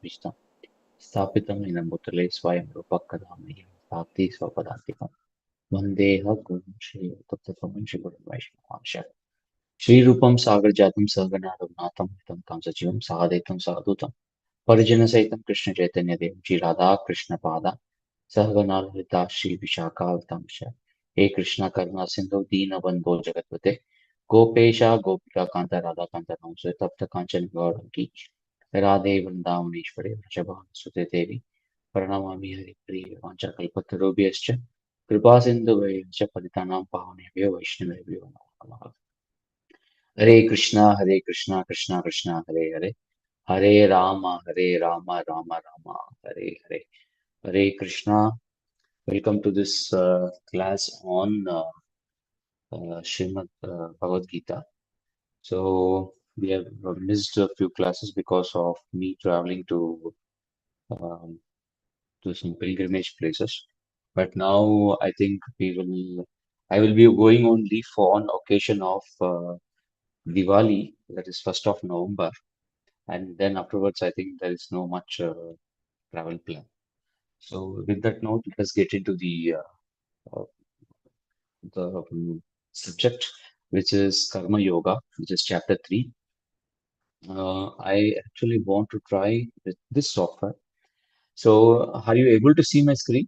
Vishtam, Stapitam in a Mutale Swayam Rupakadami, Bhakti Swapadantikam, Vandeha Gurun Shri Taptapaman Shri Guru Vaishnava Shri Rupam Sagar Jatam Sagana Raghunatham Tam Kamsachivam Sahadetam Sahadutam Parijana Saitam Krishna Chaitanya Dev Shri Radha Krishna Pada Sahagana Lita Shri Vishaka Vitamsha He Krishna Karuna Sindhu Dina Bandho Jagatpate Gopesha Gopika Kanta Radha Kanta Namsa Tapta Kanchan Gaurangi Radhe Vrindavaneshwari Vrishabhanu Devi Pranamami Haripriya Vanchakalpatarubhyascha Kripa Sindhu Vaisya Paditanam Pavanebhyo Vaishnavebhyo Namaha Hare Krishna, Krishna Krishna, Hare Hare, Hare Rama, Rama Rama, Hare Hare. Hare Krishna. Welcome to this class on Srimad Bhagavad Gita. So we have missed a few classes because of me traveling um, to some pilgrimage places. But now I will be going on leave on occasion of Diwali, that is 1st of November. And then afterwards, I think there is no much travel plan. So with that note, let us get into the subject, which is Karma Yoga, which is chapter 3. I actually want to try with this software. So are you able to see my screen?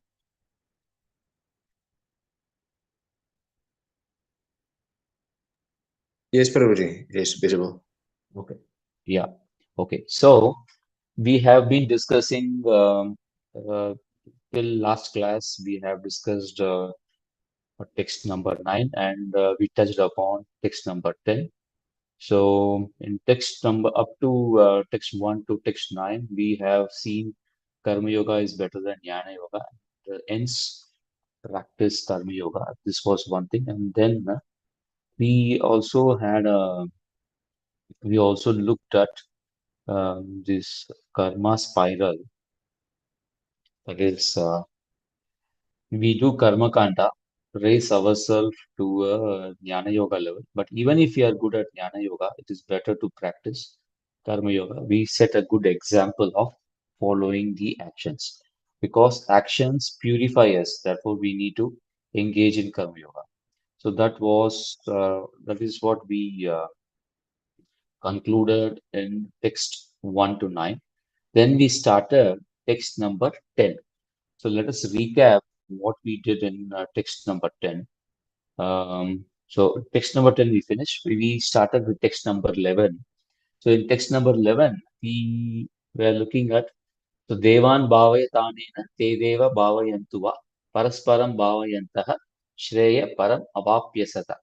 Yes, Prabhuji. Yes, visible. Okay. Yeah. Okay. So we have been discussing till last class, we have discussed text number 9 and we touched upon text number 10. So in text number up to text 1 to text 9, we have seen Karma Yoga is better than Jnana Yoga. Hence, practice Karma Yoga. This was one thing. And then we also we also looked at this karma spiral. That is, we do karma kanda, raise ourselves to a jnana yoga level. But even if you are good at jnana yoga, it is better to practice karma yoga. We set a good example of following the actions because actions purify us. Therefore, we need to engage in karma yoga. So that is what we concluded in text 1 to 9. Then we started text number 10. So let us recap what we did in text number 10. So text number 10 we finished. We started with text number 11. So in text number 11, we were looking at so Devan Bhavayatanena Te Deva Bhavayantuva Parasparam Bhavayantaha Shreya Param Avapyasata.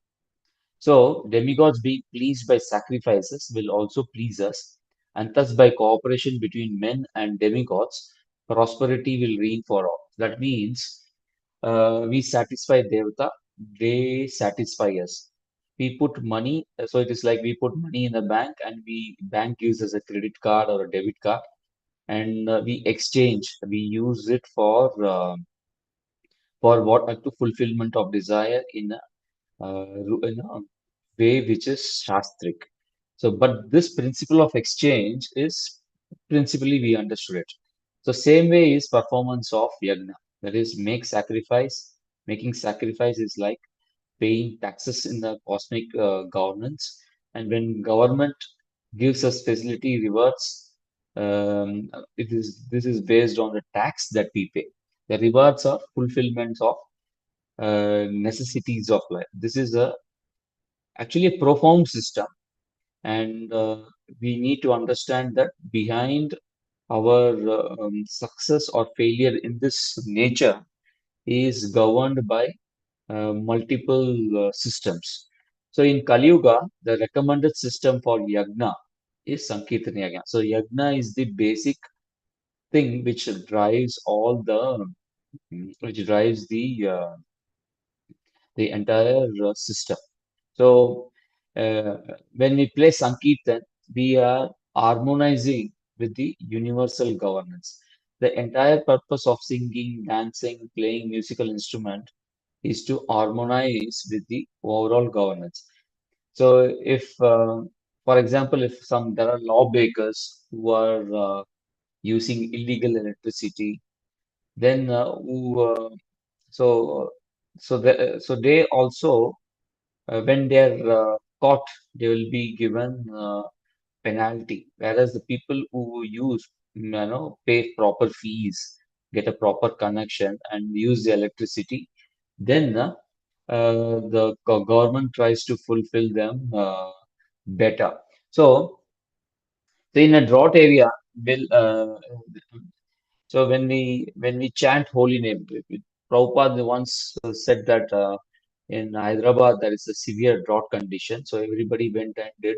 So demigods being pleased by sacrifices will also please us, and thus by cooperation between men and demigods, prosperity will reign for all. That means we satisfy Devata, they satisfy us. We put money, so it is like we put money in the bank, and we bank gives us a credit card or a debit card, and we exchange. We use it for what to fulfillment of desire in a way which is shastric. So, but this principle of exchange is principally we understood it. So, same way is performance of yagna. That is, make sacrifice. Making sacrifice is like paying taxes in the cosmic governance. And when government gives us facility rewards, it is this is based on the tax that we pay. The rewards are fulfillments of necessities of life. This is a actually a profound system, and we need to understand that behind our success or failure in this nature is governed by multiple systems. So in Kali Yuga, the recommended system for yagna is Sankirtana Yagna. So yagna is the basic thing which drives the entire system. So when we play Sankirtan, we are harmonizing with the universal governance. The entire purpose of singing, dancing, playing musical instrument is to harmonize with the overall governance. So if, for example, if there are lawbreakers who are using illegal electricity. Then so so they also when they're caught, they will be given penalty. Whereas the people who use, pay proper fees, get a proper connection, and use the electricity, then the government tries to fulfill them better. So, so in a drought area, will so when we chant holy name, Prabhupada once said that in Hyderabad there is a severe drought condition. So everybody went and did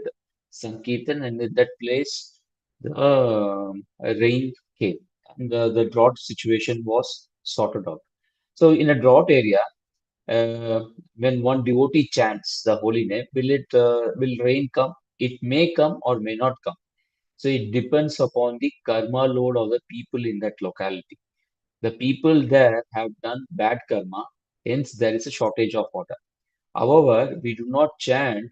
Sankirtan, and in that place the rain came, and the drought situation was sorted out. So in a drought area, uh, when one devotee chants the holy name, will rain come? It may come or may not come. So it depends upon the karma load of the people in that locality. The people there have done bad karma, hence there is a shortage of water. However, we do not chant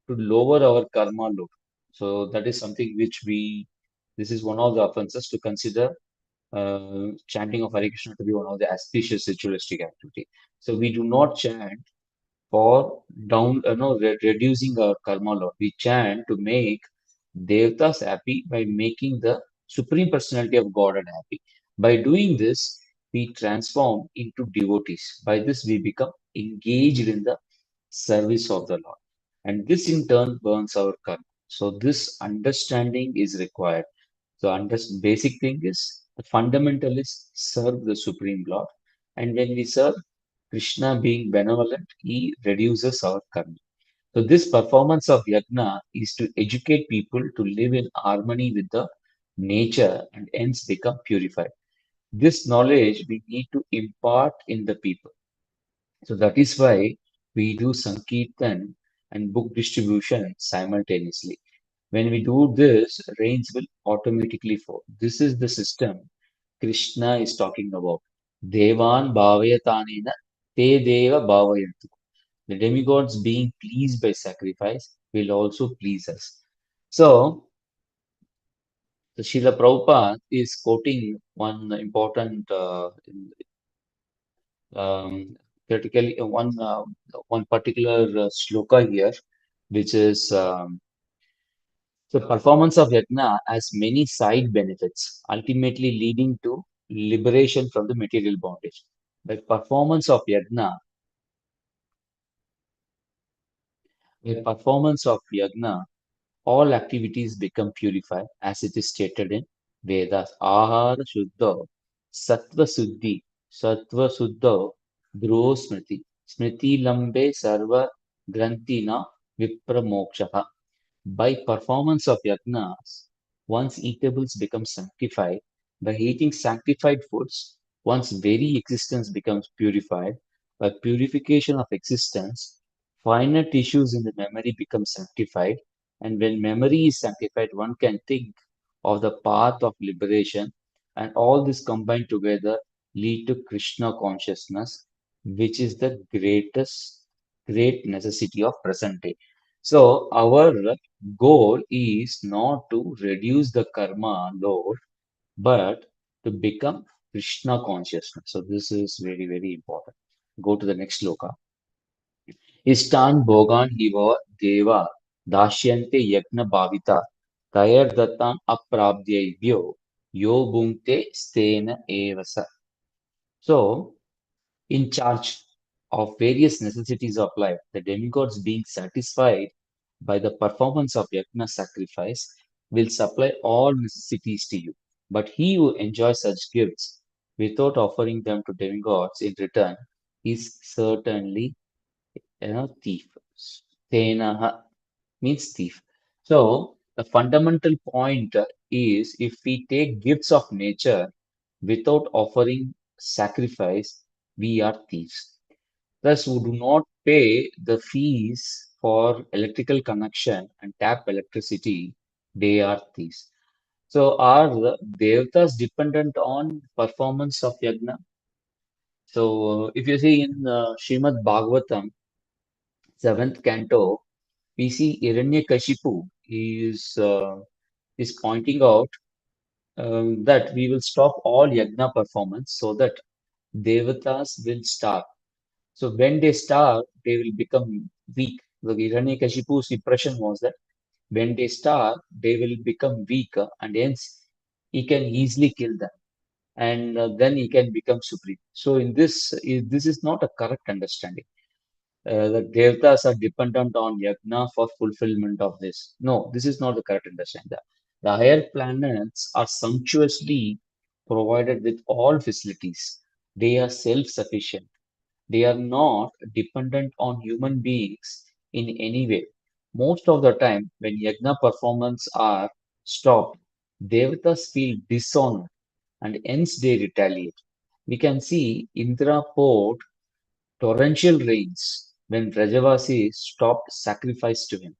to lower our karma load. So that is something which this is one of the offenses to consider chanting of Hare Krishna to be one of the auspicious ritualistic activity. So we do not chant for reducing our karma load. We chant to make Devatas happy by making the Supreme Personality of Godhead happy. By doing this, we transform into devotees. By this, we become engaged in the service of the Lord. And this in turn burns our karma. So, this understanding is required. So, basic thing is the fundamental is serve the Supreme Lord. And when we serve Krishna being benevolent, he reduces our karma. So this performance of yajna is to educate people to live in harmony with the nature and hence become purified. This knowledge we need to impart in the people. So that is why we do Sankirtan and book distribution simultaneously. When we do this, rains will automatically fall. This is the system Krishna is talking about. Devan bhavayatanena te deva bhavayantu. The demigods being pleased by sacrifice will also please us. So, the Srila Prabhupada is quoting one important, um, critically one particular shloka here, which is the performance of yajna has many side benefits, ultimately leading to liberation from the material bondage. By performance of yajna, all activities become purified, as it is stated in Vedas. Ahara Shuddha, Sattva Suddhi, Sattva Suddha, Dhruvo Smriti, Smriti Lambe Sarva Grantina Vipramokshaha. By performance of yajnas, one's eatables become sanctified. By eating sanctified foods, one's very existence becomes purified. By purification of existence, finer tissues in the memory become sanctified. And when memory is sanctified, one can think of the path of liberation. And all this combined together lead to Krishna consciousness, which is the great necessity of present day. So our goal is not to reduce the karma load, but to become Krishna consciousness. So this is very, very important. Go to the next sloka. Istan Bhogan Hiva Deva Dashyante Yagna Bhavita Tayar Dattan Aprabdyaibhyo Yo Bhunkte Stena Evasa. So in charge of various necessities of life, the demigods being satisfied by the performance of yajna sacrifice will supply all necessities to you. But he who enjoys such gifts without offering them to demigods in return is certainly thief. Stenaha means thief. So the fundamental point is if we take gifts of nature without offering sacrifice, we are thieves. Thus, who do not pay the fees for electrical connection and tap electricity, they are thieves. So, are the devatas dependent on performance of yajna? So, if you see in Srimad Bhagavatam, seventh canto, we see Hiranyakashipu is pointing out that we will stop all yajna performance so that devatas will starve. So when they starve, they will become weak. The Hiranyakashipu's impression was that when they starve, they will become weaker, and hence he can easily kill them, and then he can become supreme. So in this is not a correct understanding. The devatas are dependent on yajna for fulfillment of this. No, this is not the correct understanding. The higher planets are sumptuously provided with all facilities. They are self-sufficient. They are not dependent on human beings in any way. Most of the time, when yajna performance are stopped, devatas feel dishonored and hence they retaliate. We can see Indra poured torrential rains when Rajavasi stopped sacrifice to him.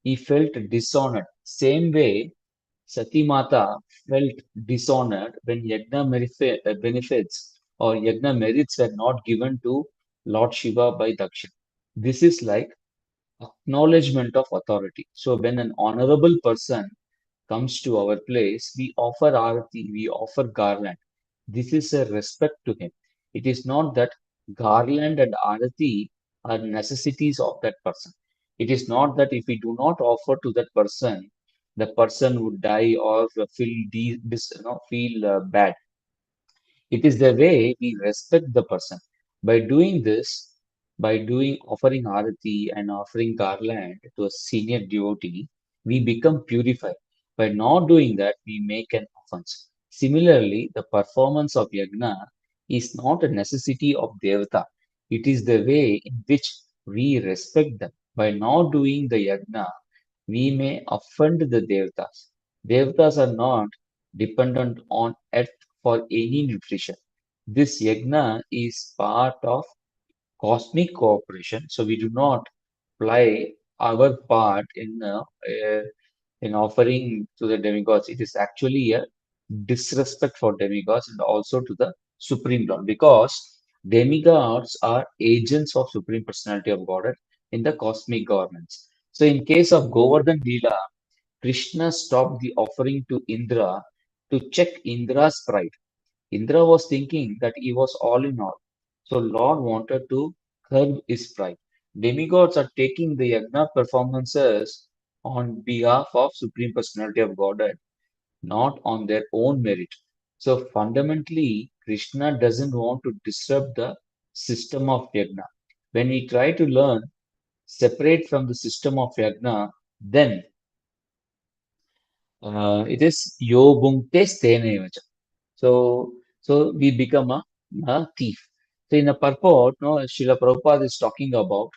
He felt dishonored. Same way, Sati Mata felt dishonored when benefits or yajna merits were not given to Lord Shiva by Dakshin. This is like acknowledgement of authority. So when an honorable person comes to our place, we offer arati, we offer garland. This is a respect to him. It is not that garland and arati are necessities of that person. It is not that if we do not offer to that person, the person would die or feel bad. It is the way we respect the person. By doing this, by doing offering arati and offering garland to a senior devotee, we become purified. By not doing that, we make an offense. Similarly, the performance of yajna is not a necessity of devata. It is the way in which we respect them. By not doing the yajna, we may offend the devatas. Devatas are not dependent on earth for any nutrition. This yajna is part of cosmic cooperation, so we do not play our part in offering to the demigods. It is actually a disrespect for demigods and also to the Supreme Lord because demigods are agents of Supreme Personality of Godhead in the cosmic governance. So, in case of Govardhan Leela, Krishna stopped the offering to Indra to check Indra's pride. Indra was thinking that he was all in all. So Lord wanted to curb his pride. Demigods are taking the yajna performances on behalf of Supreme Personality of Godhead, not on their own merit. So fundamentally, Krishna doesn't want to disrupt the system of yajna. When we try to learn separate from the system of yajna, then it is yo bhungte stenevacha. So, so we become a thief. So in a purport, no, Srila Prabhupada is talking about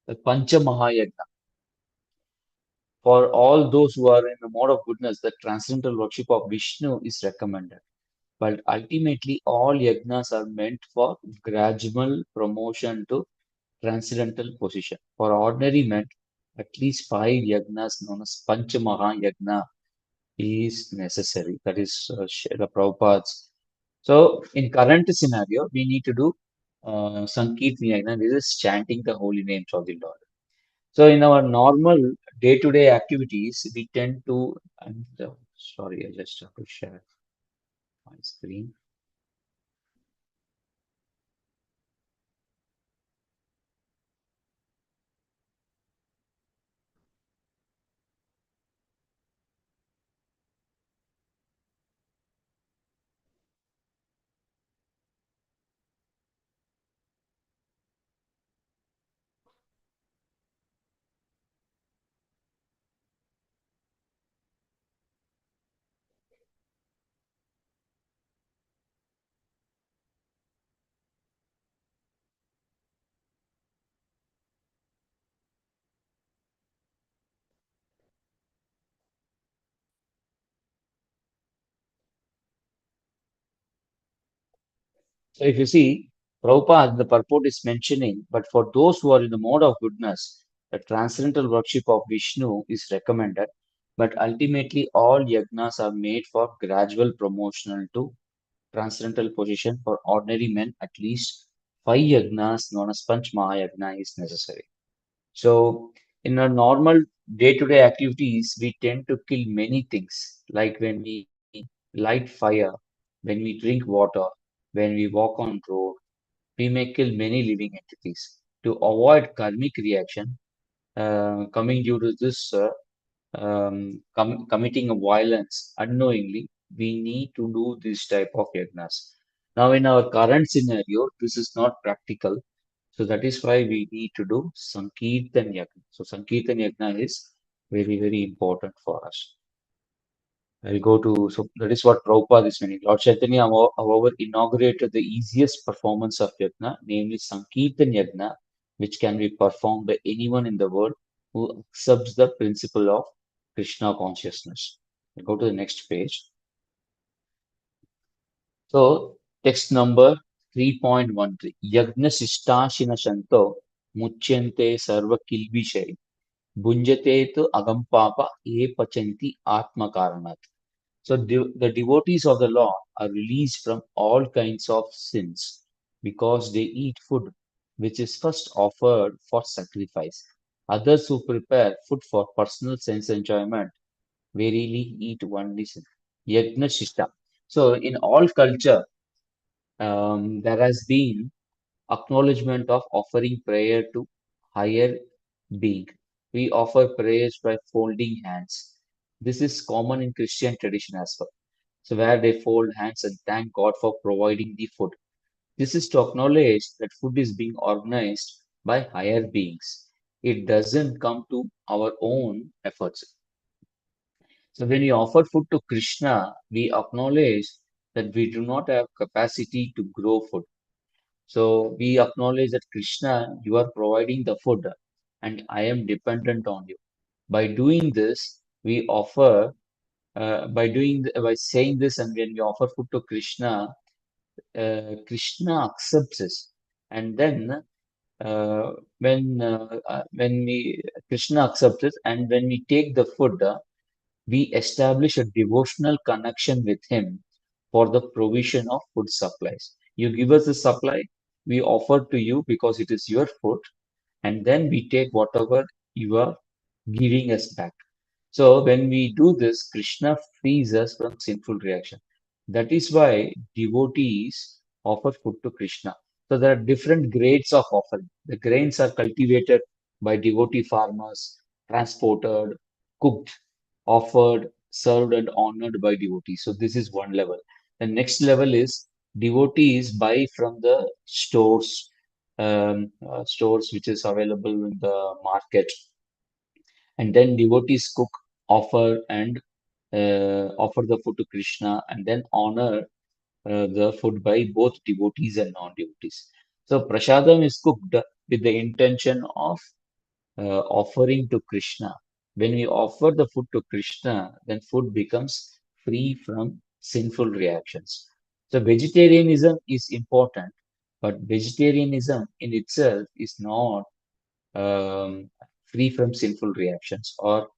the Pancha Mahayagna. For all those who are in the mode of goodness, the transcendental worship of Vishnu is recommended. But ultimately, all yagnas are meant for gradual promotion to transcendental position. For ordinary men, at least 5 yagnas known as Pancha Mahayagna is necessary. That is Srila Prabhupada's. So, in current scenario, we need to do Sankirtan Yajna. This is chanting the holy names of the Lord. So, in our normal day-to-day activities, we tend to. Sorry, I just have to share my screen. So, if you see, Prabhupada, the purport is mentioning, but for those who are in the mode of goodness, the transcendental worship of Vishnu is recommended. But ultimately, all yagnas are made for gradual promotional to transcendental position. For ordinary men, at least 5 yagnas known as Panch Mahayagna is necessary. So, in our normal day-to-day activities, we tend to kill many things. Like when we light fire, when we drink water, when we walk on road, we may kill many living entities. To avoid karmic reaction coming due to this committing a violence unknowingly, we need to do this type of yagnas. Now, in our current scenario, this is not practical. So that is why we need to do Sankirtan Yagna. So Sankirtan Yagna is very, very important for us. I'll go to, so that is what Prabhupada is meaning. Lord Chaitanya, however, inaugurated the easiest performance of Yagna, namely Sankirtan Yagna, which can be performed by anyone in the world who accepts the principle of Krishna consciousness. I'll go to the next page. So, text number 3.13. Yagna Sishtashina Shanto Muchyante Sarva Kilvishay Bunjate tu Agampapa E Pachanti Atma Karanat. So the devotees of the Lord are released from all kinds of sins because they eat food which is first offered for sacrifice. Others who prepare food for personal sense enjoyment verily eat only sin. Yajna Shishta. So in all culture, there has been acknowledgement of offering prayer to higher being. We offer prayers by folding hands. This is common in Christian tradition as well. So where they fold hands and thank God for providing the food. This is to acknowledge that food is being organized by higher beings. It doesn't come to our own efforts. So when we offer food to Krishna, we acknowledge that we do not have capacity to grow food. So we acknowledge that Krishna, you are providing the food and I am dependent on you. By doing this, we offer, by saying this and when we offer food to Krishna, Krishna accepts this. And then when we Krishna accepts it, and when we take the food, we establish a devotional connection with him for the provision of food supplies. You give us the supply, we offer to you because it is your food, and then we take whatever you are giving us back. So when we do this, Krishna frees us from sinful reaction. That is why devotees offer food to Krishna. So there are different grades of offering. The grains are cultivated by devotee farmers, transported, cooked, offered, served, and honored by devotees. So this is one level. The next level is devotees buy from the stores which is available in the market, and then devotees cook, offer, and offer the food to Krishna, and then honor the food by both devotees and non-devotees. So prasadam is cooked with the intention of offering to Krishna. When we offer the food to Krishna, then food becomes free from sinful reactions. So vegetarianism is important, but vegetarianism in itself is not um, free from sinful reactions, or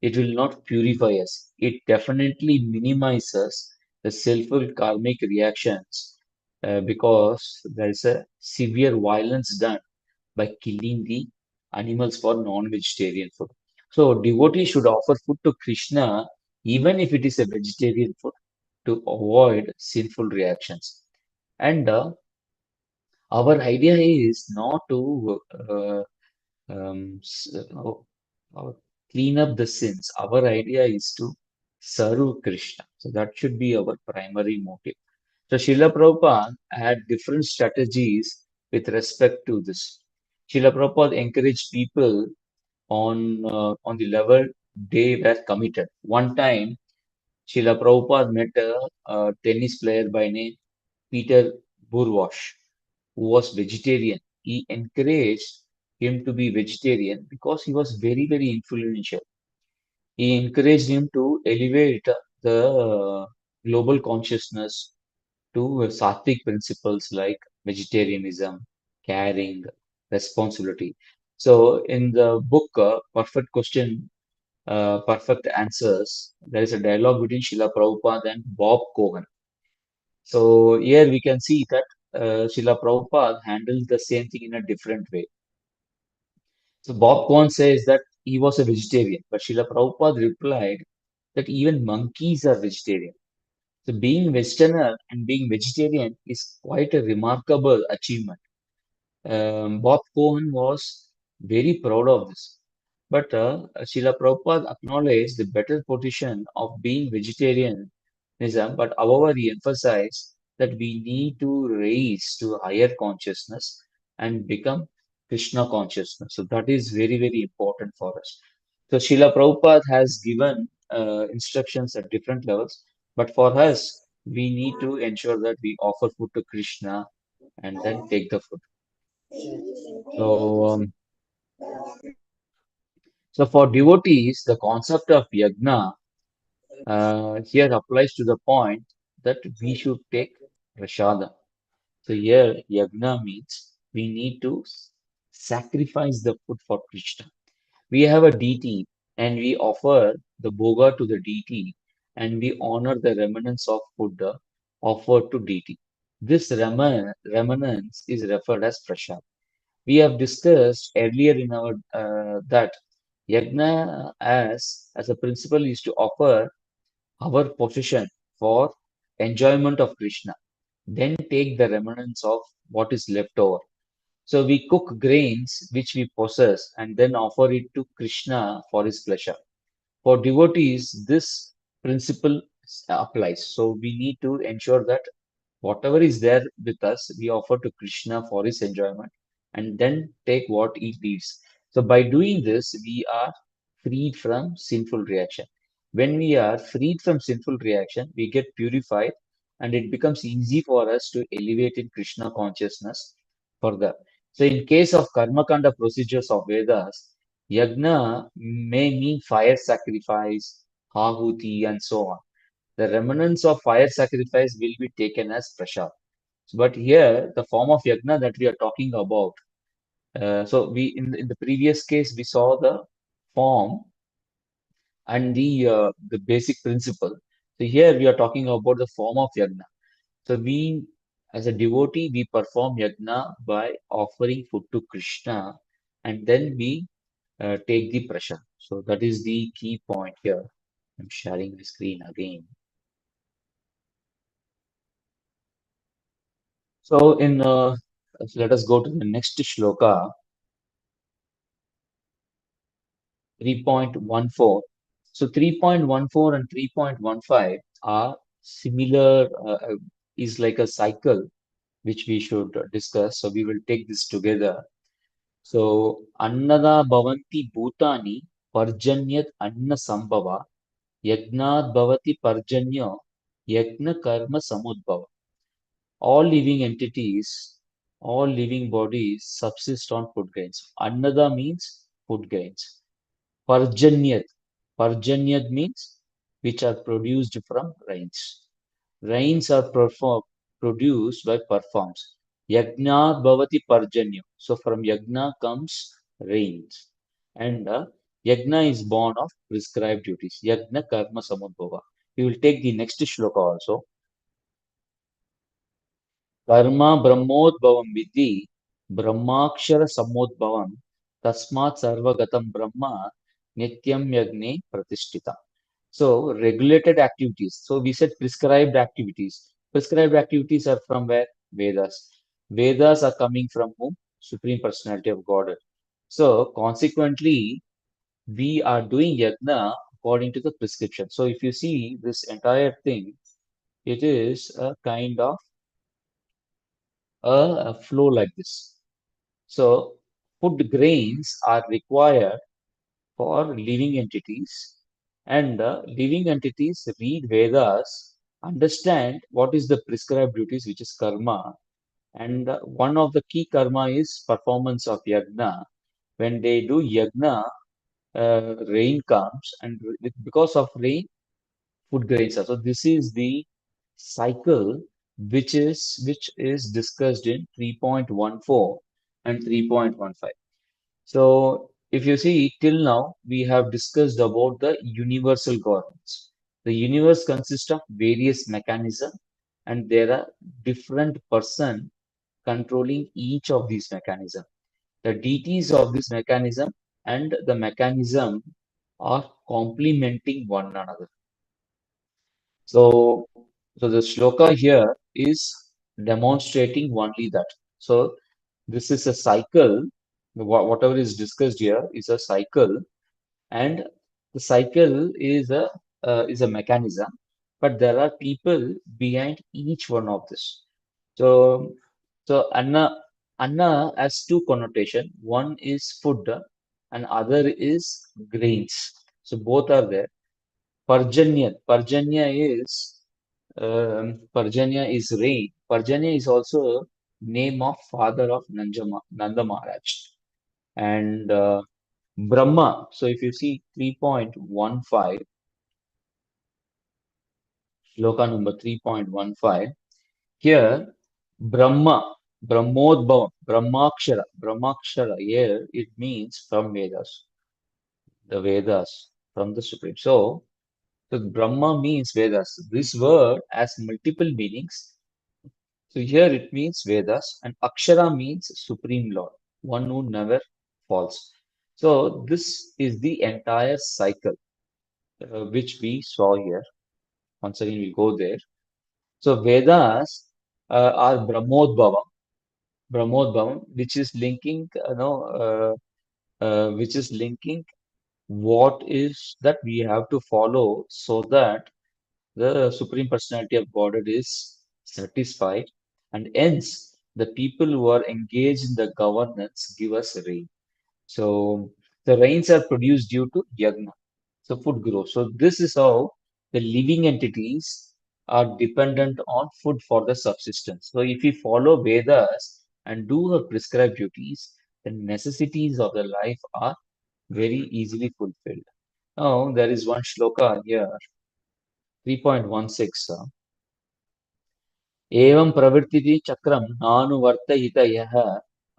it will not purify us. It definitely minimizes the sinful karmic reactions because there is a severe violence done by killing the animals for non-vegetarian food. So devotees should offer food to Krishna even if it is a vegetarian food to avoid sinful reactions. And our idea is not to um, s- uh, uh, clean up the sins. Our idea is to serve Krishna. So that should be our primary motive. So Srila Prabhupada had different strategies with respect to this. Srila Prabhupada encouraged people on the level they were committed. One time, Srila Prabhupada met a tennis player by name Peter Burwash, who was vegetarian. He encouraged him to be vegetarian because he was very, very influential. He encouraged him to elevate the global consciousness to sattvic principles like vegetarianism, caring, responsibility. So, in the book Perfect Question, Perfect Answers, there is a dialogue between Srila Prabhupada and Bob Cohen. So, here we can see that Srila Prabhupada handles the same thing in a different way. So, Bob Cohen says that he was a vegetarian, but Srila Prabhupada replied that even monkeys are vegetarian. So being Westerner and being vegetarian is quite a remarkable achievement. Bob Cohen was very proud of this. But Srila Prabhupada acknowledged the better position of being vegetarianism, but however, he emphasized that we need to raise to higher consciousness and become Krishna consciousness. So that is very, very important for us. So Srila Prabhupada has given instructions at different levels, but for us, we need to ensure that we offer food to Krishna and then take the food. So, so for devotees, the concept of yajna here applies to the point that we should take prasada. So here, yajna means we need to sacrifice the food for Krishna. We have a deity and we offer the bhoga to the deity and we honor the remnants of food offered to deity. This remanence is referred as prasad. We have discussed earlier in our that yajna as a principle is to offer our possession for enjoyment of Krishna, then take the remnants of what is left over. So we cook grains which we possess and then offer it to Krishna for his pleasure. For devotees, this principle applies. So we need to ensure that whatever is there with us, we offer to Krishna for his enjoyment and then take what he needs. So by doing this, we are freed from sinful reaction. When we are freed from sinful reaction, we get purified and it becomes easy for us to elevate in Krishna consciousness further. So in case of Karmakanda procedures of Vedas, Yagna may mean fire sacrifice, Ahuti, and so on. The remnants of fire sacrifice will be taken as prasad. But here, the form of yajna that we are talking about, so we in the previous case we saw the form and the basic principle. So here we are talking about the form of yajna. So we, as a devotee, we perform yajna by offering food to Krishna, and then we take the prasad. So that is the key point here. I'm sharing the screen again. So let us go to the next shloka, 3.14. So 3.14 and 3.15 are similar, is like a cycle which we should discuss. So we will take this together. So Annada Bhavanti Bhutani Parjanyat Anna Sambhava Yagnat Bhavati Parjanya Yagna Karma Samudbhava. All living entities, all living bodies subsist on food grains. Annada means food grains. Parjanyat. Parjanyat means which are produced from rains. Rains are produced by performs. Yagna bhavati parjanya. So from yagna comes rains. And yagna is born of prescribed duties. Yagna karma samudbhava. We will take the next shloka also. कर्म ब्रह्मोद्भवं विद्धि ब्रह्माक्षर समुद्भवं तस्मात् सर्वगतं ब्रह्म नित्यं यज्ञे प्रतिष्ठिता. So regulated activities. So we said prescribed activities. Prescribed activities are from where? Vedas. Vedas are coming from whom? Supreme Personality of Godhead. So consequently, we are doing yajna according to the prescription. So if you see this entire thing, it is a kind of a flow like this. So food grains are required for living entities, and living entities read Vedas, understand what is the prescribed duties, which is karma, and one of the key karma is performance of yagna. When they do yagna, rain comes, and because of rain, food grains are. So this is the cycle which is discussed in 3.14 and 3.15. So if you see till now, we have discussed about the universal governance. The universe consists of various mechanisms and there are different person controlling each of these mechanisms. The deities of this mechanism and the mechanism are complementing one another. So So the shloka here is demonstrating only that. So this is a cycle. Whatever is discussed here is a cycle, and the cycle is a mechanism, but there are people behind each one of this. So Anna has two connotation. One is food, and other is grains. So both are there. Parjanya is rain. Parjanya is also name of father of Nanda Maharaj. And Brahma. So if you see 3.15, shloka number 3.15, here Brahmodbhavam, Brahmakshara, here it means from Vedas, the Vedas, from the Supreme. So Brahma means Vedas. This word has multiple meanings. So here it means Vedas, and Akshara means Supreme Lord, one who never falls. So this is the entire cycle which we saw here. Once again, we'll go there. So Vedas are Brahmodbhavam, which is linking, which is linking what is that we have to follow so that the Supreme Personality of Godhead is satisfied, and hence the people who are engaged in the governance give us rain. So the rains are produced due to yagna. So food grows. So this is how the living entities are dependent on food for the subsistence. So if we follow Vedas and do the prescribed duties, the necessities of the life are very easily fulfilled. Now there is one shloka here, 3.16. एवं प्रवृत्ति चक्रम नानुवर्तयित यः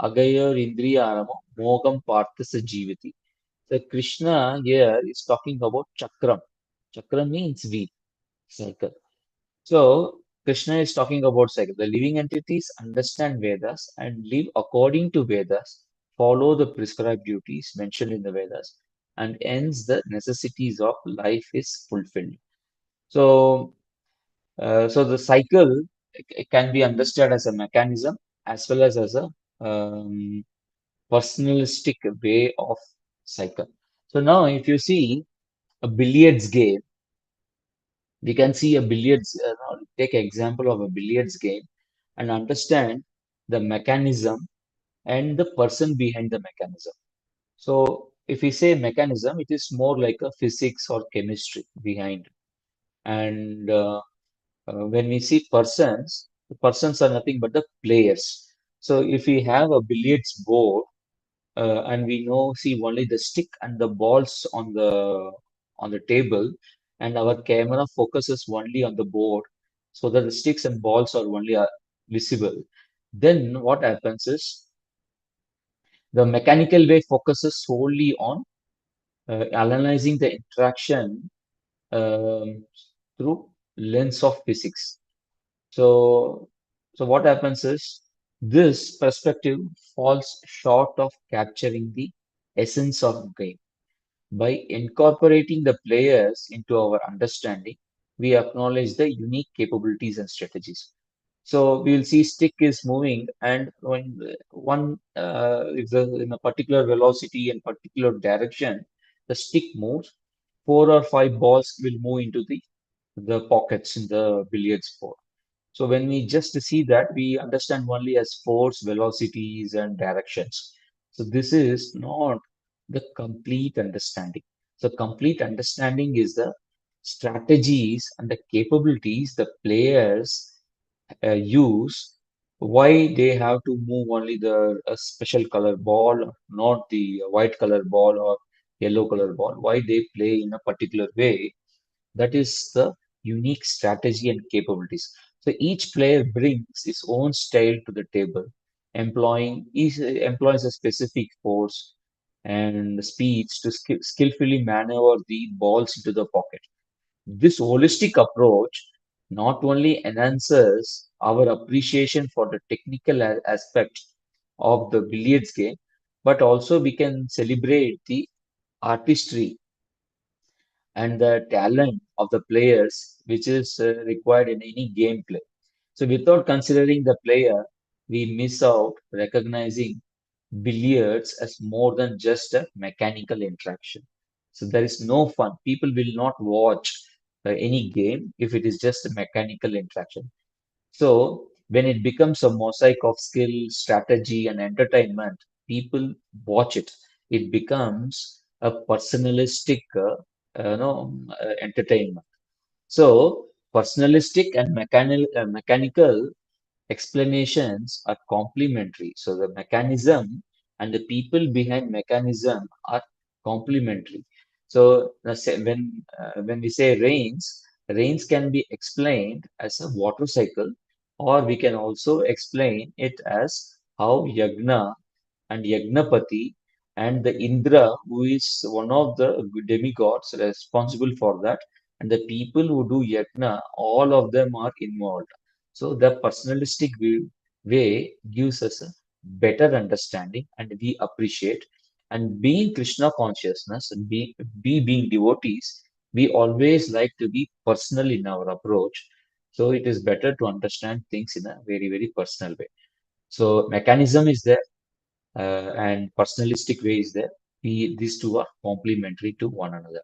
अगयोरिन्द्रियारमो मोगम पार्थ स जीवति. So Krishna here is talking about chakram. Chakram means wheel, cycle. So Krishna is talking about cycle. The living entities understand Vedas and live according to Vedas, follow the prescribed duties mentioned in the Vedas, and hence the necessities of life is fulfilled. So so the cycle can be understood as a mechanism as well as a um, personalistic way of cycle. So now if you see a billiards game, we can see a take example of a billiards game and understand the mechanism and the person behind the mechanism. So if we say mechanism, it is more like a physics or chemistry behind. And when we see persons, the persons are nothing but the players. So if we have a billiards board and we know see only the stick and the balls on the table, and our camera focuses only on the board, so that the sticks and balls are only visible. Then what happens is the mechanical way focuses solely on analyzing the interaction um, through lens of physics. So, so what happens is this perspective falls short of capturing the essence of game. By incorporating the players into our understanding, we acknowledge the unique capabilities and strategies. So we'll see stick is moving, and when one is in a particular velocity and particular direction, the stick moves. Four or five balls will move into the pockets in the billiards board. So when we just see that, we understand only as force, velocities, and directions. So this is not the complete understanding. So complete understanding is the strategies and the capabilities the players use, why they have to move only the special color ball, not the white color ball or yellow color ball, why they play in a particular way. That is the unique strategy and capabilities. So each player brings his own style to the table, each employs a specific force and speeds to skillfully maneuver the balls into the pocket. This holistic approach not only enhances our appreciation for the technical aspect of the billiards game, but also we can celebrate the artistry and the talent of the players which is required in any gameplay. So without considering the player, we miss out recognizing billiards as more than just a mechanical interaction. So there is no fun. People will not watch any game if it is just a mechanical interaction. So when it becomes a mosaic of skill, strategy, and entertainment, people watch it. It becomes a personalistic, entertainment. So personalistic and mechanical explanations are complementary. So the mechanism and the people behind mechanism are complementary. So when we say rains can be explained as a water cycle, or we can also explain it as how Yagna and Yagnapati and the Indra, who is one of the demigods responsible for that, and the people who do Yagna, all of them are involved. So the personalistic way gives us a better understanding and we appreciate. And being Krishna consciousness, and being devotees, we always like to be personal in our approach. So it is better to understand things in a very, very personal way. So mechanism is there and personalistic way is there. These two are complementary to one another.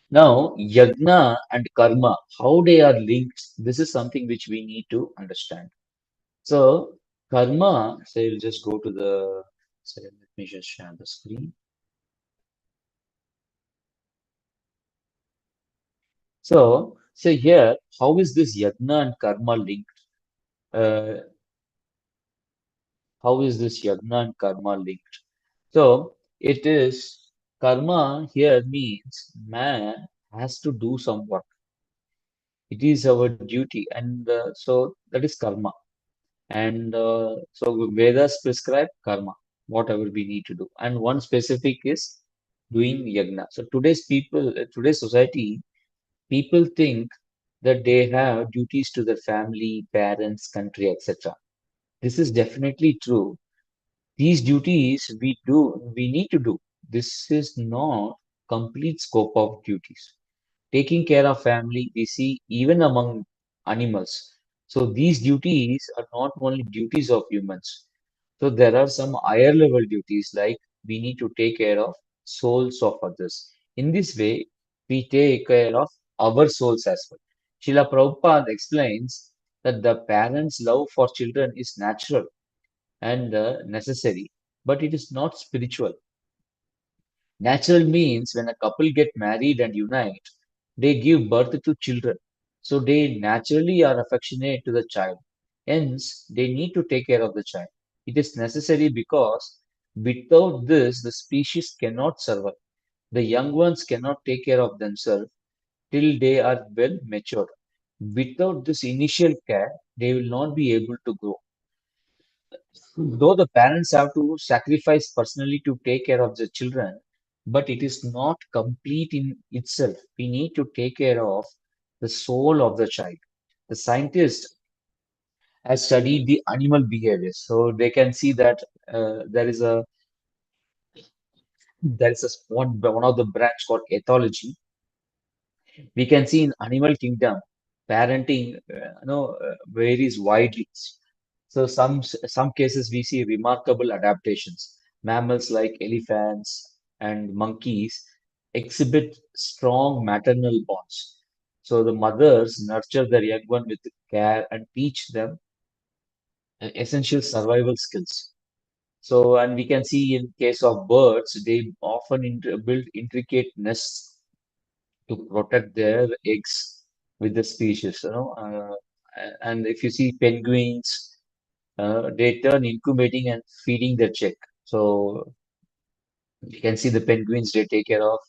Now, yagna and karma, how they are linked, this is something which we need to understand. So, karma, so you'll just go to the, so let me just share the screen. So here, how is this yagna and karma linked? Uh, how is this yagna and karma linked? So, it is karma here means man has to do some work. It is our duty, and so that is karma. And so Vedas prescribe karma, whatever we need to do. And one specific is doing yagna. So today's society, people think that they have duties to their family, parents, country, etc. This is definitely true. These duties we need to do. This is not complete scope of duties. Taking care of family, we see even among animals. So these duties are not only duties of humans. So there are some higher level duties like we need to take care of souls of others. In this way, we take care of our souls as well. Srila Prabhupada explains that the parents' love for children is natural and necessary, but it is not spiritual. Natural means when a couple get married and unite, they give birth to children. So they naturally are affectionate to the child. Hence, they need to take care of the child. It is necessary because without this, the species cannot survive. The young ones cannot take care of themselves till they are well matured. Without this initial care, they will not be able to grow. Though the parents have to sacrifice personally to take care of the children, but it is not complete in itself. We need to take care of the soul of the child. The scientist has studied the animal behavior, so they can see that there is one of the branch called ethology. We can see in animal kingdom, parenting varies widely. So some cases we see remarkable adaptations. Mammals like elephants and monkeys exhibit strong maternal bonds. So the mothers nurture their young one with care and teach them essential survival skills. So, and we can see in case of birds, they often build intricate nests to protect their eggs with the species. And if you see penguins, they turn incubating and feeding the chick. So you can see the penguins, they take care of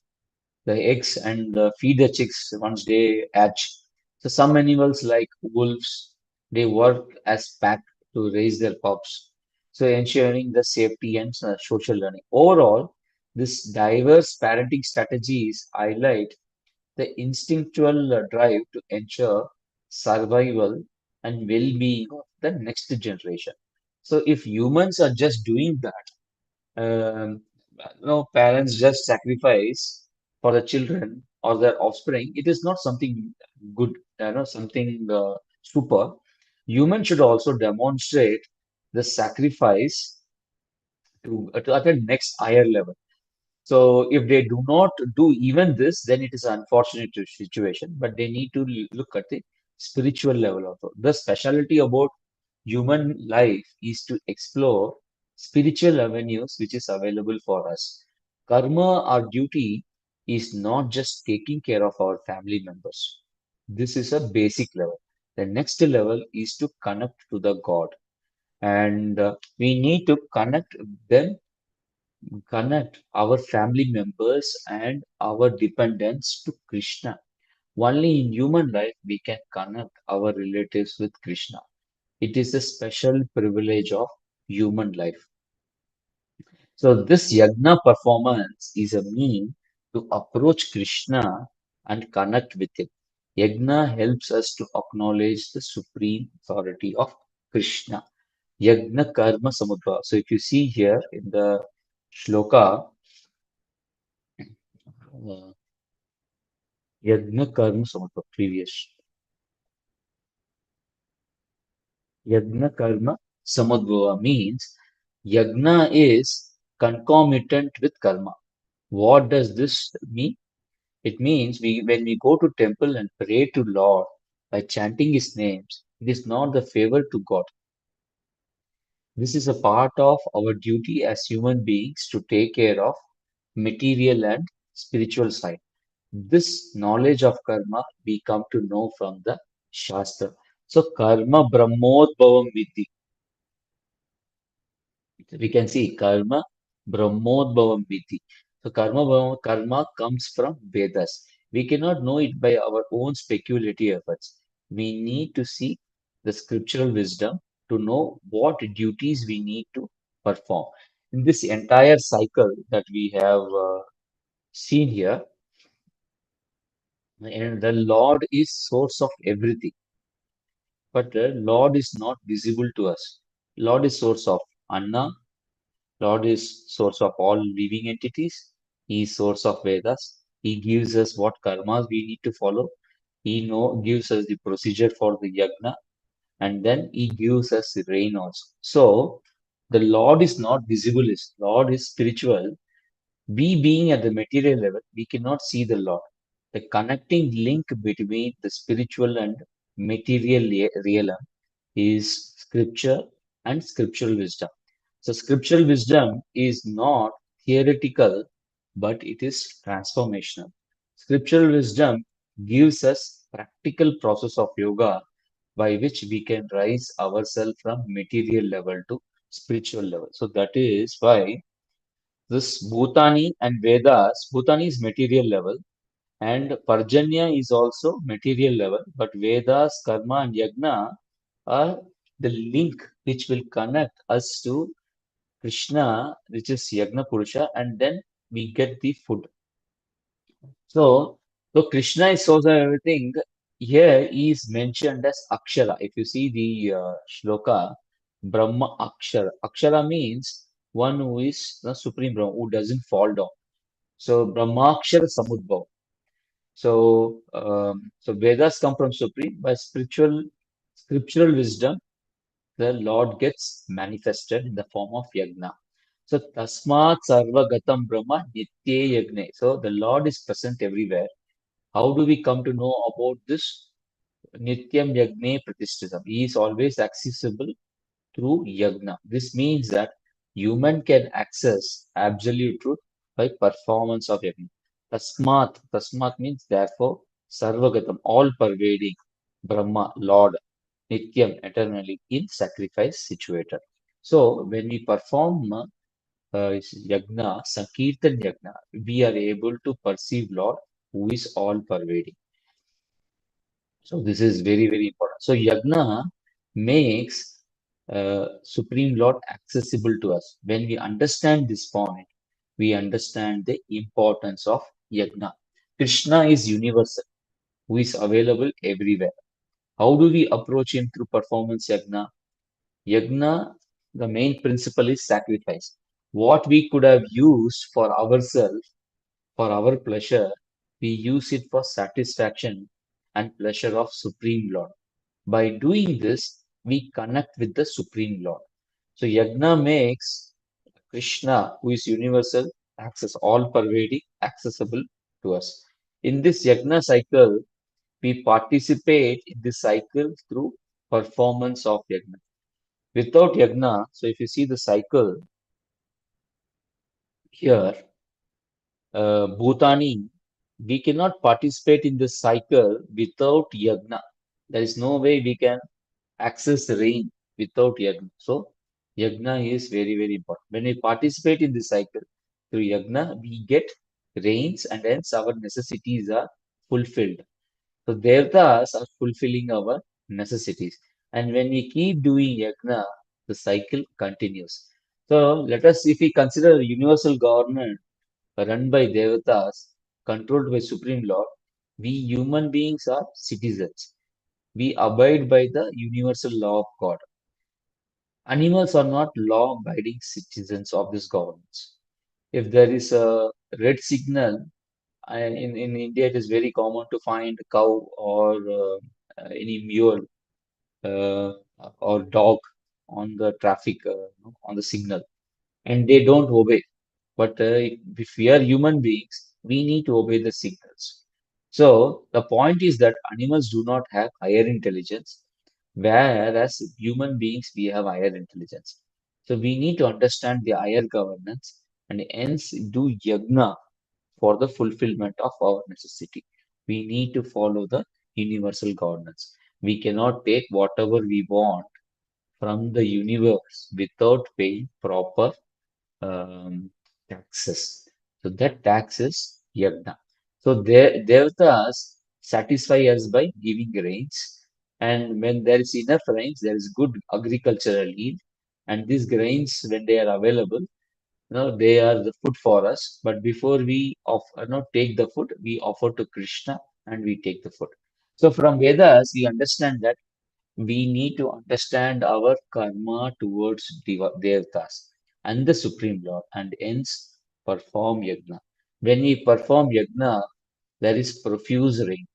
the eggs and feed the chicks once they hatch. So some animals like wolves, they work as pack to raise their pups. So ensuring the safety and social learning. Overall, this diverse parenting strategies highlight the instinctual drive to ensure survival and well-being of the next generation. So if humans are just doing that, parents just sacrifice for the children. or their offspring, it is not something good, something super. Humans should also demonstrate the sacrifice to at a next higher level. So if they do not do even this, then it is an unfortunate situation. But they need to look at the spiritual level also. The specialty about human life is to explore spiritual avenues which is available for us. Karma, our duty, is not just taking care of our family members. This is a basic level. The next level is to connect to the God, and we need to them connect our family members and our dependents to Krishna. Only in human life we can connect our relatives with Krishna. It is a special privilege of human life. So this yagna performance is a mean to approach Krishna and connect with him. Yagna helps us to acknowledge the supreme authority of Krishna. Yagna karma samudbhava. So if you see here in the shloka, uh, Yagna karma samudbhava, previous. Yagna karma samudbhava means yagna is concomitant with karma. What does this mean? It means when we go to temple and pray to Lord by chanting His names, it is not the favor to God. This is a part of our duty as human beings to take care of material and spiritual side. This knowledge of karma we come to know from the Shastra. So karma brahmodbhavam vidhi. We can see karma brahmodbhavam vidhi. So karma comes from Vedas. We cannot know it by our own speculative efforts. We need to seek the scriptural wisdom to know what duties we need to perform. In this entire cycle that we have seen here, and the Lord is source of everything, but the Lord is not visible to us. Lord is source of Anna, Lord is source of all living entities. He is source of Vedas. He gives us what karmas we need to follow. Gives us the procedure for the yagna, and then he gives us the rain also. So the Lord is not visible. Lord is spiritual. We being at the material level, we cannot see the Lord. The connecting link between the spiritual and material realm is scripture and scriptural wisdom. So scriptural wisdom is not theoretical, but it is transformational. Scriptural wisdom gives us practical process of yoga by which we can rise ourselves from material level to spiritual level. So that is why this Bhutani and Vedas, Bhutani is material level and Parjanya is also material level, but Vedas, Karma and Yagna are the link which will connect us to Krishna, which is Yagna Purusha, and then we get the food. So Krishna is source of everything. Here he is mentioned as Akshara. If you see the shloka, Brahma Akshara. Akshara means one who is the supreme Brahma, who doesn't fall down. So Brahmakshara Samudbhav. So Vedas come from supreme, by scriptural wisdom, the Lord gets manifested in the form of yagna. So Tasmat Sarvagatam Brahma Nitye Yagne. So the Lord is present everywhere. How do we come to know about this? Nityam Yagne Pratishthitam. He is always accessible through yagna. This means that human can access absolute truth by performance of yagna. Tasmat means therefore, Sarvagatam, all pervading, Brahma, Lord, Nityam, eternally in sacrifice situated. So when we perform yagna, Sankirtan yagna, we are able to perceive Lord who is all pervading. So this is very, very important. So yagna makes Supreme Lord accessible to us. When we understand this point, we understand the importance of yagna. Krishna is universal, who is available everywhere. How do we approach him through performance yagna? Yagna, the main principle is sacrifice. What we could have used for ourselves, for our pleasure, we use it for satisfaction and pleasure of Supreme Lord. By doing this, we connect with the Supreme Lord. So yajna makes Krishna, who is universal, access all pervading, accessible to us. In this yajna cycle, we participate in this cycle through performance of yajna. Without yajna, so if you see the cycle here, Bhutani, we cannot participate in this cycle without yajna. There is no way we can access rain without yajna. So yajna is very, very important. When we participate in this cycle through yajna, we get rains and hence our necessities are fulfilled. So devtas are fulfilling our necessities. And when we keep doing yajna, the cycle continues. So let us, if we consider universal government run by devatas, controlled by Supreme Lord, we human beings are citizens. We abide by the universal law of God. Animals are not law-abiding citizens of this governance. If there is a red signal, in India it is very common to find a cow or any mule uh, or dog on the traffic, on the signal, and they don't obey. But if we are human beings, we need to obey the signals. So the point is that animals do not have higher intelligence, whereas human beings we have higher intelligence. So we need to understand the higher governance and hence do yagna for the fulfillment of our necessity. We need to follow the universal governance. We cannot take whatever we want from the universe without paying proper um, taxes. So that tax is yagna. So devatas satisfy us by giving rains, and when there is enough rains, there is good agricultural yield, and these grains, when they are available, they are the food for us. But before we take the food, we offer to Krishna and we take the food. So from Vedas, we understand that we need to understand our karma towards devatas and the Supreme Lord and hence perform yajna. When we perform yajna, there is profuse rain.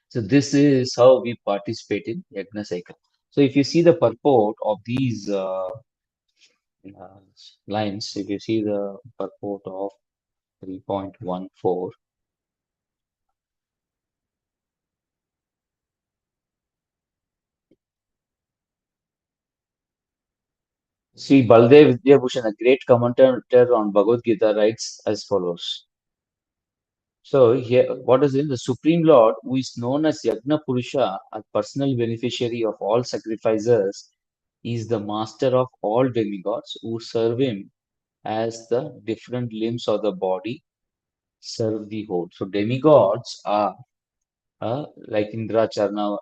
So this is how we participate in yajna cycle. So if you see the purport of these uh, lines, if you see the purport of 3.14, see Baldev Vidyabhushan, a great commentator on Bhagavad Gita, writes as follows. So here, what is it? The Supreme Lord, who is known as Yagna Purusha, a personal beneficiary of all sacrifices, is the master of all demigods who serve him as the different limbs of the body serve the whole. So demigods are like Indra, Chandra,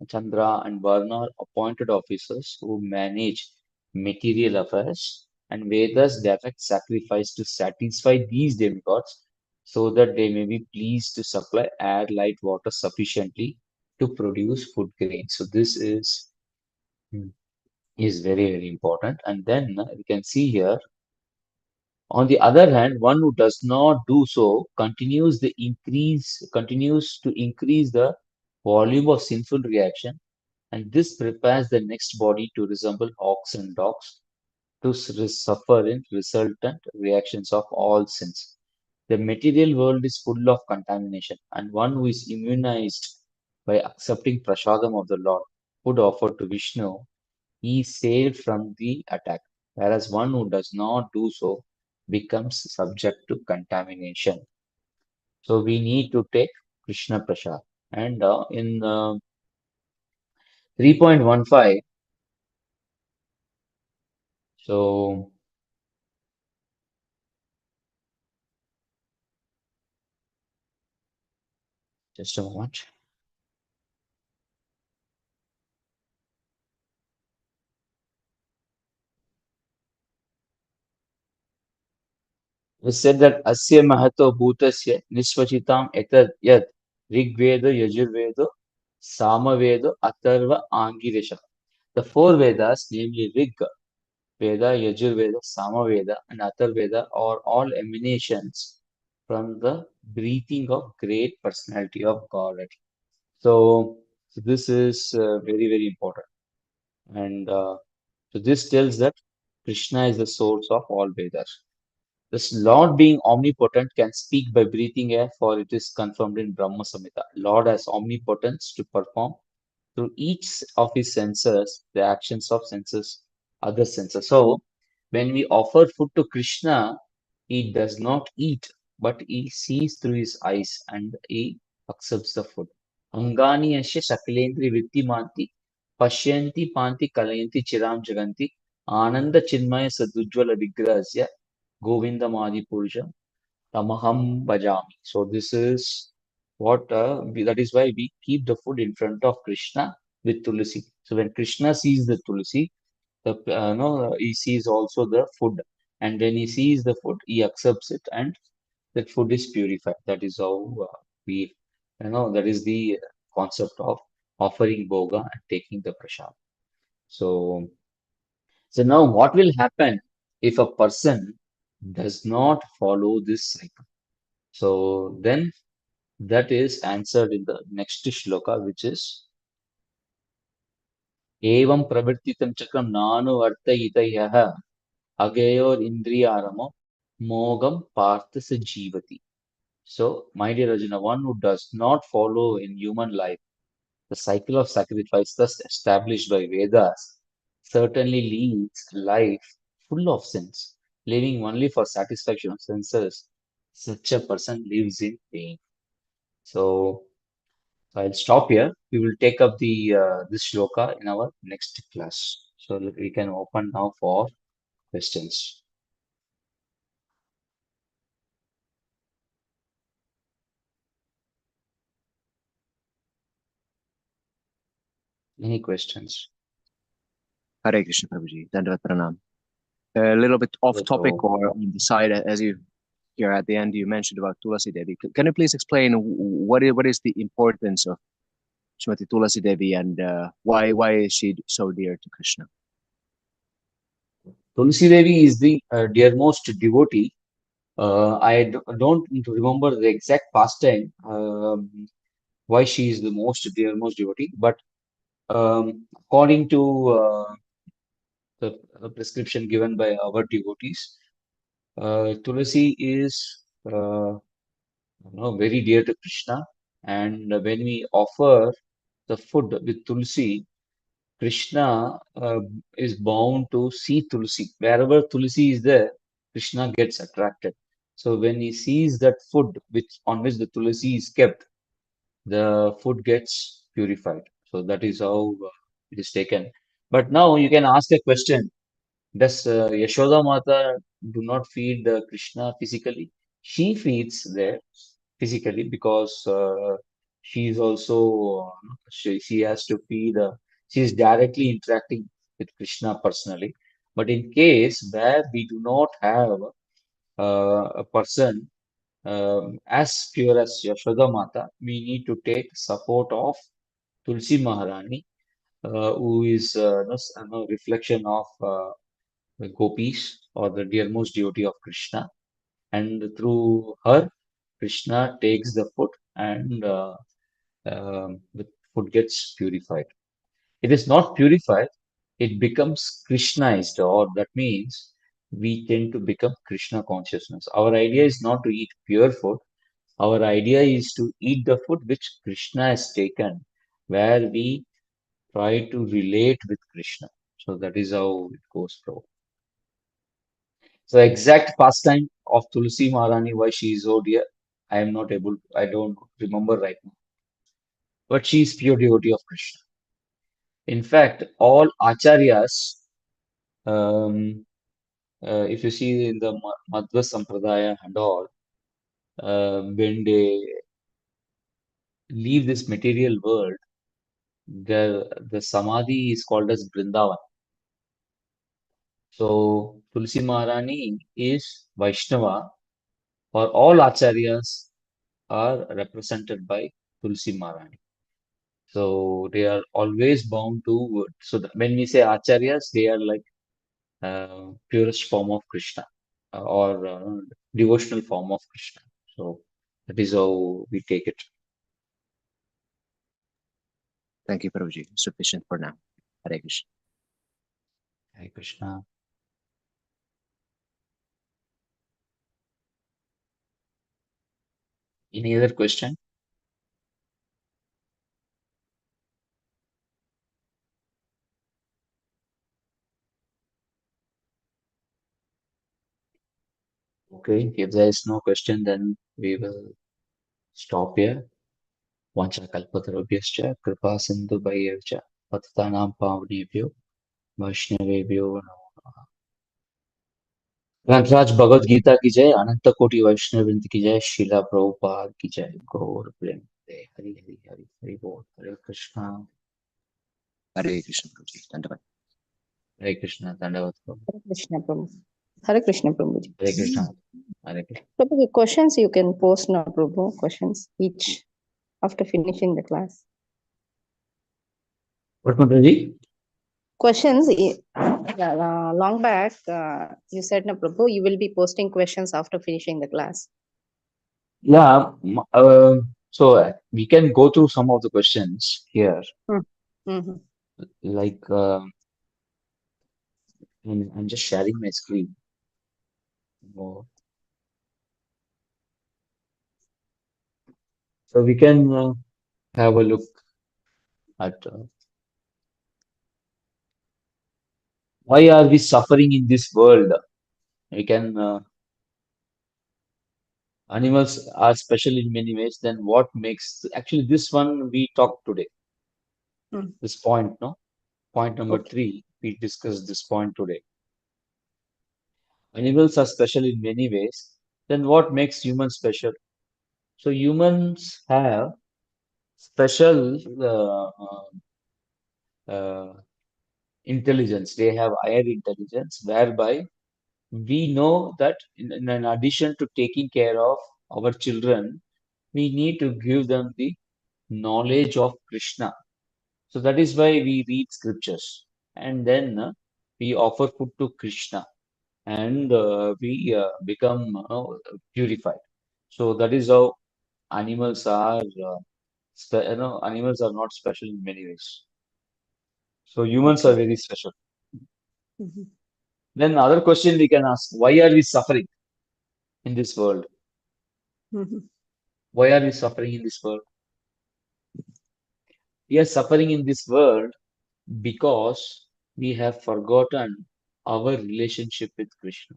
and Varna are appointed officers who manage material affairs, and Vedas direct sacrifice to satisfy these demigods so that they may be pleased to supply air, light, water sufficiently to produce food grains. So this is very, very important. And then we can see here, on the other hand, one who does not do so continues to increase the volume of sinful reaction, and this prepares the next body to resemble hawks and dogs to suffer in resultant reactions of all sins. The material world is full of contamination, and one who is immunized by accepting prasadam of the Lord, food offered to Vishnu, is saved from the attack, whereas one who does not do so becomes subject to contamination. So we need to take Krishna Prasad. And in 3.15, so just a moment. It said that Asya Mahato Bhutasya Nishvachitam Etad Yad Rigveda Yajurveda Samaveda Atharva Angiresha. The four Vedas, namely Rig Veda, Yajurveda, Samaveda, and Atharveda, are all emanations from the breathing of great personality of Godhead. So this is very, very important. And so this tells that Krishna is the source of all Vedas. This Lord being omnipotent can speak by breathing air, for it is confirmed in Brahma Samhita. Lord has omnipotence to perform through each of his senses, the actions of senses, other senses. So when we offer food to Krishna, he does not eat, but he sees through his eyes and he accepts the food. Angani asya sakalendri vittimanti pashyanti panti kalayanti chiram jaganti ananda chinmaya sadujjvala vigrahasya govinda madi purusha tamaham bhajami. So this is what that is why we keep the food in front of Krishna with tulsi. So when Krishna sees the tulsi, the no, he sees also the food, and when he sees the food, he accepts it, and that food is purified. That is how we, that is the concept of offering bhoga and taking the prasad. So, so now what will happen if a person does not follow this cycle? So then that is answered in the next shloka, which is evam pravartitam chakram nanu artayitayah agayor indriyaramo mogam partha sajivati. So, my dear Arjuna, one who does not follow in human life the cycle of sacrifice thus established by Vedas certainly leads life full of sins, living only for satisfaction of senses. Such a person lives in pain. So, so I'll stop here. We will take up the this shloka in our next class. So we can open now for questions. Any questions? Hare Krishna, Prabhuji. Dandavat Pranam. A little bit off topic So or on the side, as you here at the end, you mentioned about Tulasi Devi. Can you please explain what is the importance of Srimati Tulasi Devi and why is she so dear to Krishna? Tulsi Devi is the dearmost devotee. Don't remember the exact pastime why she is the most dearmost devotee, but according to the prescription given by our devotees, Tulsi is very dear to Krishna, and when we offer the food with Tulsi, Krishna is bound to see Tulsi. Wherever Tulsi is there, Krishna gets attracted. So when he sees that food which on which the Tulsi is kept, the food gets purified. So that is how it is taken. But now you can ask a question. Does Yashoda Mata do not feed Krishna physically? She feeds there physically because she is also she has to feed. She is directly interacting with Krishna personally. But in case where we do not have a person as pure as Yashoda Mata, we need to take support of Tulsi Maharani, who is reflection of the gopis or the dearmost devotee of Krishna, and through her, Krishna takes the food and the food gets purified. It is not purified, it becomes Krishnaized, or that means we tend to become Krishna consciousness. Our idea is not to eat pure food, our idea is to eat the food which Krishna has taken, where we try to relate with Krishna. So that is how it goes, bro. So exact pastime of Tulsi Maharani, why she is so dear, I don't remember right now. But she is pure devotee of Krishna. In fact, all acharyas, um, if you see in the Madhva Sampradaya and all, when they leave this material world, the samadhi is called as Vrindavan. So Tulsi Maharani is Vaishnava, or all acharyas are represented by Tulsi Maharani. So they are always bound to. So when we say acharyas, they are like purest form of Krishna or devotional form of Krishna. So that is how we take it. Thank you, Prabhuji. Sufficient for now. Hare Krishna. Hare Krishna. Any other question? Okay, if there is no question, then we will stop here. वाञ्छाकल्पतरुभ्यश्च कृपासिन्धुभैर्यश्च पतितानां पावनेभ्यो वैष्णवेभ्यो नमो नमः। ग्रंथराज भगवद गीता की जय, अनंत कोटि वैष्णव वृंद की जय, शिला प्रभुपाद की जय, गौर प्रेम हरि हरि हरि हरि बोल, हरे Hare Krishna, Prabhuji. Dandavat. Krishna दंडवत प्रभु, Hare Krishna, Prabhu. Hare Krishna, Prabhuji. Hare Krishna, Hare Krishna. Prabhu, the questions you can post now, Prabhu. Questions each after finishing the class. What Mataji ji? Questions. Long back, you said, no, Prabhu, you will be posting questions after finishing the class. Yeah, so we can go through some of the questions here. Mm-hmm. Like, I'm just sharing my screen. Oh, so we can have a look at why are we suffering in this world? We can animals are special in many ways. Then what makes actually this one we talked today? Mm. This point, no? Point number Okay. 3. We discussed this point today. Animals are special in many ways. Then what makes humans special? So humans have special uh, intelligence. They have higher intelligence, whereby we know that in addition to taking care of our children, we need to give them the knowledge of Krishna. So that is why we read scriptures and then we offer food to Krishna and we become purified. So that is how animals are. Animals are not special in many ways. So humans are Okay. very special. Mm-hmm. Then other question we can ask: why are we suffering in this world? Mm-hmm. Why are we suffering in this world? We are suffering in this world because we have forgotten our relationship with Krishna.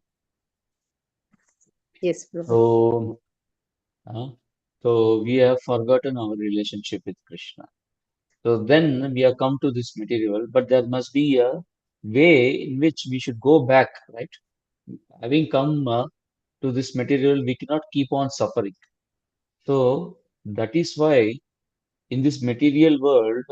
Yes, Prabhu. So, uh, so we have forgotten our relationship with Krishna. So then we have come to this material, but there must be a way in which we should go back, right? Having come to this material, we cannot keep on suffering. So that is why in this material world,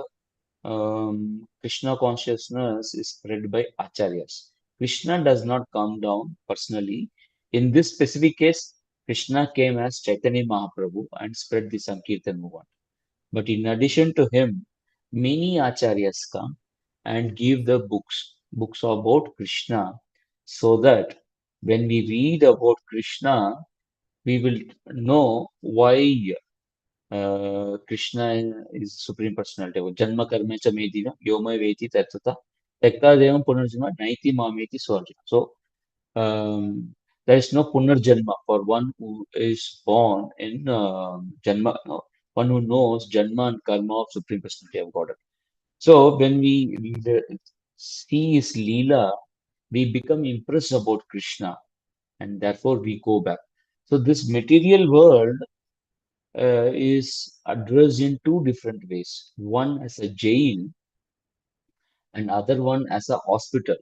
Krishna consciousness is spread by acharyas. Krishna does not come down personally. In this specific case, Krishna came as Chaitanya Mahaprabhu and spread the Sankirtan movement. But in addition to him, many acharyas come and give the books about Krishna, so that when we read about Krishna, we will know why Krishna is Supreme Personality. Janma karma cha medina, yoma veti tattva, tekta devam punarjanma, naiti mameti swarjana. So, there is no punarjanma for one who is born in Janma, no, one who knows Janma and karma of Supreme Personality of God. So, when we see his Leela, we become impressed about Krishna and therefore we go back. So, this material world is addressed in two different ways. One as a jail and other one as a hospital.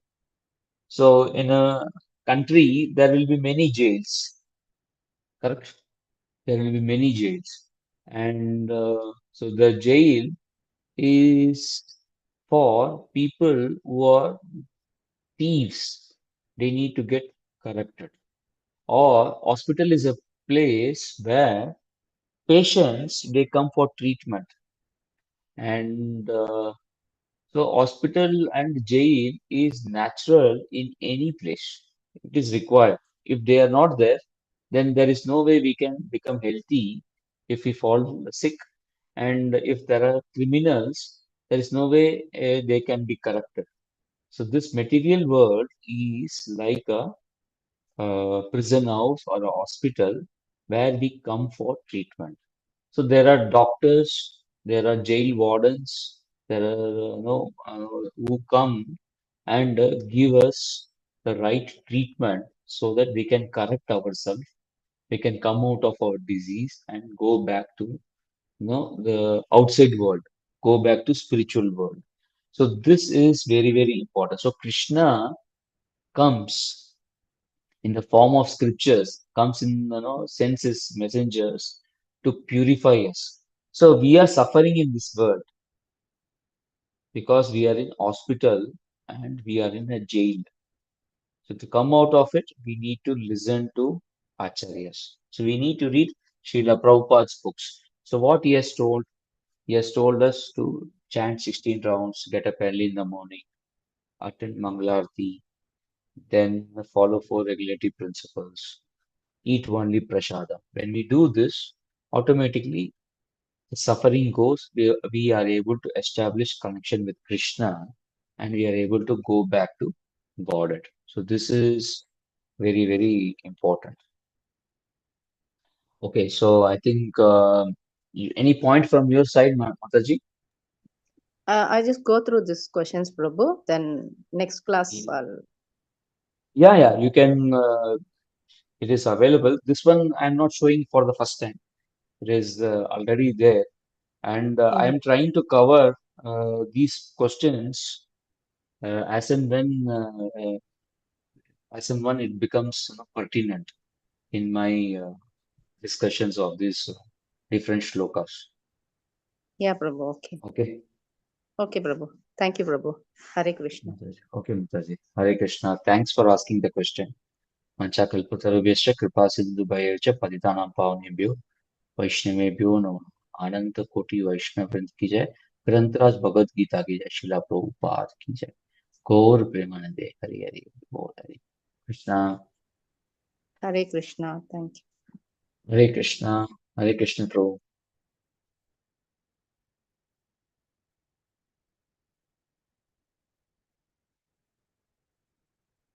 So in a country, there will be many jails, correct? There will be many jails. And so the jail is for people who are thieves. They need to get corrected. Or hospital is a place where patients, they come for treatment. And so hospital and jail is natural in any place. It is required. If they are not there, then there is no way we can become healthy if we fall sick. And if there are criminals, there is no way they can be corrupted. So this material world is like a prison house or a hospital where we come for treatment. So there are doctors, there are jail wardens, there are who come and give us the right treatment so that we can correct ourselves, we can come out of our disease and go back to the outside world, go back to spiritual world. So this is very very important. So Krishna comes in the form of scriptures, comes in senses, messengers to purify us. So we are suffering in this world because we are in hospital and we are in a jail. So to come out of it, we need to listen to Acharyas. So we need to read Srila Prabhupada's books. So what he has told us to chant 16 rounds, get up early in the morning, attend Mangalarti, then follow four regulatory principles, eat only prasada. When we do this, automatically the suffering goes, we are able to establish connection with Krishna and we are able to go back to Godhead. So this is very, very important. Okay, so I think any point from your side, Mataji? I just go through these questions, Prabhu. Then next class, I'll. Yeah, yeah, you can. It is available. This one I'm not showing for the first time. It is already there, and I Mm. am trying to cover these questions as and when it becomes pertinent in my discussions of these different shlokas. Yeah, Prabhu. Okay. Okay, Okay, Prabhu. Thank you, Prabhu. Hare Krishna. Mataji. Okay, Mataji. Hare Krishna. Thanks for asking the question. Manchakalpatarubhyascha kripa sindhubhayarcha patitanam pavanebhyo वैष्णवेभ्यो नमः अनंत कोटि वैष्णव वृंद की जय ग्रंथराज भगवद गीता की जय शिला प्रभुपाद की जय गौर प्रेमानंदे हरि हरि बोल Hari Krishna Hare Krishna. Thank you. Hare Krishna Prabhu